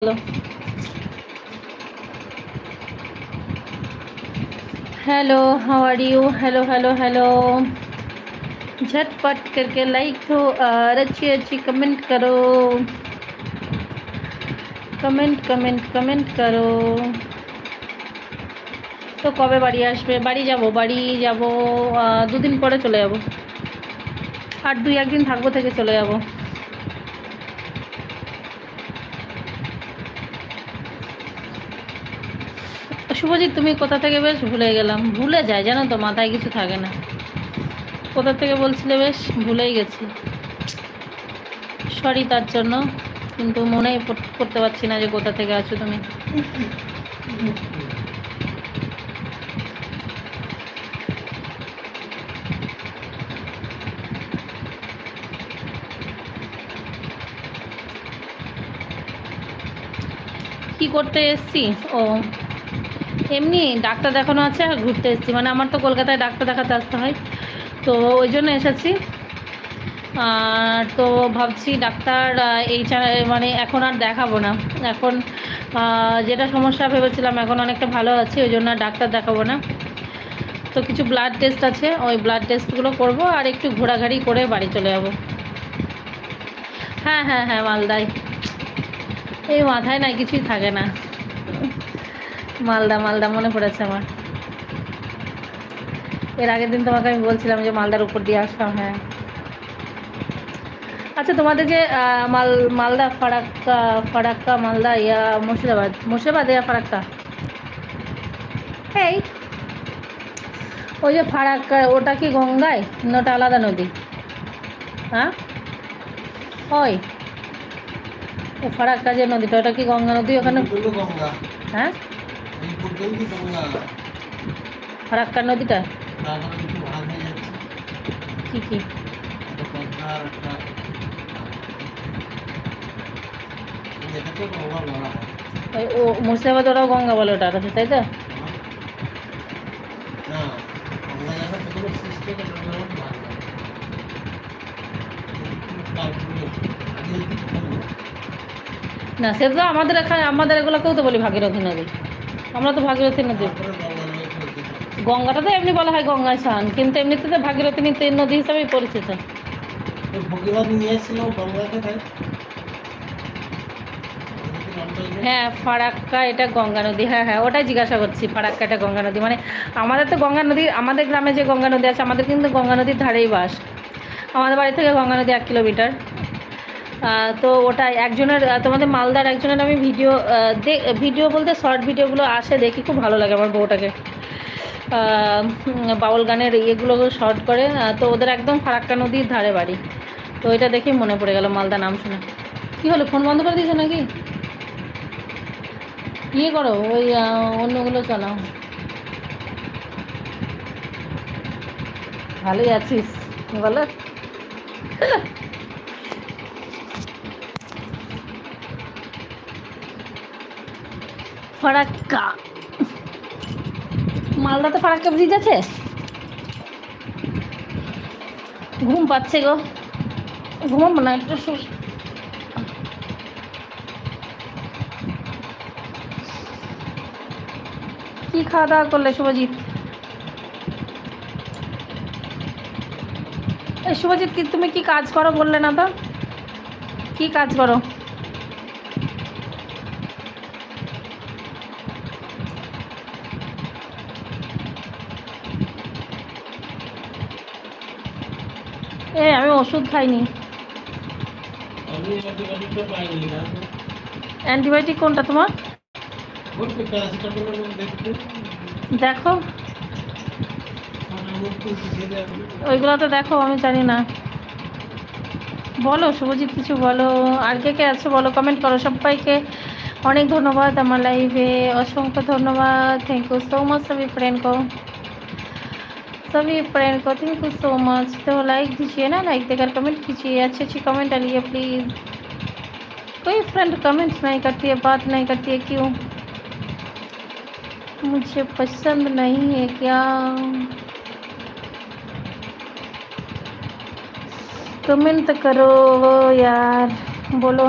Hello hello, how are you? Hello hello hello, झटपट करके like दो और अच्छी अच्छी कमेंट करो। कमेंट कमेंट कमेंट करो। तो कबे बाड़ी आसबे? बाड़ी जाबो, बाड़ी जाबो दुदिन परे चले जाबो। আর দুই একদিন থাকবো, থেকে চলে যাব। শুভজিৎ, তুমি কোথা থেকে? বেশ ভুলে গেলাম, ভুলে যায় জানো তো, মাথায় কিছু থাকে না। কোথা থেকে বলছিলে? বেশ ভুলেই গেছি, সরি তার জন্য। কিন্তু মনেই করতে পারছি না যে কোথা থেকে আছো তুমি। কি করতে এসছি? ও এমনি ডাক্তার দেখানো আছে আর ঘুরতে এসেছি। মানে আমার তো কলকাতায় ডাক্তার দেখাতে আসতে হয়, তো ওই জন্য এসেছি। তো ভাবছি ডাক্তার মানে এখন আর দেখাবো না। এখন যেটা সমস্যা ভেবেছিলাম এখন অনেকটা ভালো আছি, ওই জন্য আর ডাক্তার দেখাবো না। তো কিছু ব্লাড টেস্ট আছে, ওই ব্লাড টেস্টগুলো করবো আর একটু ঘোরাঘুরি করে বাড়ি চলে যাবো। হ্যাঁ হ্যাঁ হ্যাঁ, মালদায়। এই মাথায় না কিছুই থাকে না। মালদা মালদা মনে পড়েছে আমার। এর আগের দিন তোমাকে আমি বলছিলাম যে মালদার উপর দিয়ে আসলাম। হ্যাঁ, আচ্ছা তোমাদের যে মালদা ফারাক্কা, ফারাক্কা মালদা ইয়া মুর্শিদাবাদ, মুর্শিদাবাদ ইয়া ফারাক্কা, এই ওই যে ফারাক্কা, ওটা কি গঙ্গায় না ওটা আলাদা নদী? হ্যাঁ ওই ফারাক্কা যে নদীটা, ওটা কি গঙ্গা নদী? ওখানে হ্যাঁ ফারাক্কার নদীটা কি কি? ও মুর্শিদাবাদ, ওরাও গঙ্গা বলে ওটা আছে, তাই তো? না সে তো আমাদের এখানে, আমাদের এগুলোকেও তো বলি ভাগীরথী নদী। আমরা তো ভাগীরথী নদী, গঙ্গাটা তো এমনি বলা হয় গঙ্গায় স্নান, কিন্তু এমনিতে তো ভাগীরথী নদী হিসাবেই পরিচিত। হ্যাঁ ফারাক্কা এটা গঙ্গা নদী, হ্যাঁ হ্যাঁ ওটাই জিজ্ঞাসা করছি। ফারাক্কা এটা গঙ্গা নদী, মানে আমাদের তো গঙ্গা নদী, আমাদের গ্রামে যে গঙ্গা নদী আছে, আমাদের কিন্তু গঙ্গা নদীর ধারেই বাস। আমাদের বাড়ি থেকে গঙ্গা নদী 1 কিলোমিটার। তো ওটা একজনের, তোমাদের মালদার একজনের আমি ভিডিও বলতে শর্ট ভিডিওগুলো আসে, দেখি খুব ভালো লাগে আমার বউটাকে। বাউল গানের ইয়েগুলো শর্ট করে, তো ওদের একদম ফারাক্কা নদীর ধারে বাড়ি। তো এটা দেখেই মনে পড়ে গেল মালদা নাম শুনে। কী হলো, ফোন বন্ধ করে দিয়েছো নাকি? ইয়ে করো, ওই অন্যগুলো চালাও। ভালোই আছিস বলো। ফারাক্কা, মালদাতে ফারাক্কা ব্রিজ আছে? ঘুম পাচ্ছে গো, ঘুমাবো না একটু? কি খাওয়া দাওয়া করলে শুভজিৎ? এই শুভজিৎ, কি তুমি কি কাজ করো বললে না তো? কি কাজ করো? আমি ওষুধ খাইনি। অ্যান্টিবায়োটিক কোনটা তোমার? দেখো ওইগুলো তো দেখো, আমি জানি না। বলো শুভজিৎ, কিছু বলো। আর কে কে আছে বলো, কমেন্ট করো। সবাইকে অনেক ধন্যবাদ আমার লাইভে, অসংখ্য ধন্যবাদ। থ্যাংক ইউ सो मच सभी फ्रेंड को, थैंक यू सो मच। तो लाइक दीजिए ना, लाइक देकर कमेंट कीजिए, अच्छी अच्छी कमेंट डालिए प्लीज़। कोई फ्रेंड कमेंट नहीं करती है, बात नहीं करती है, क्यों? मुझे पसंद नहीं है क्या? कमेंट करो यार, बोलो।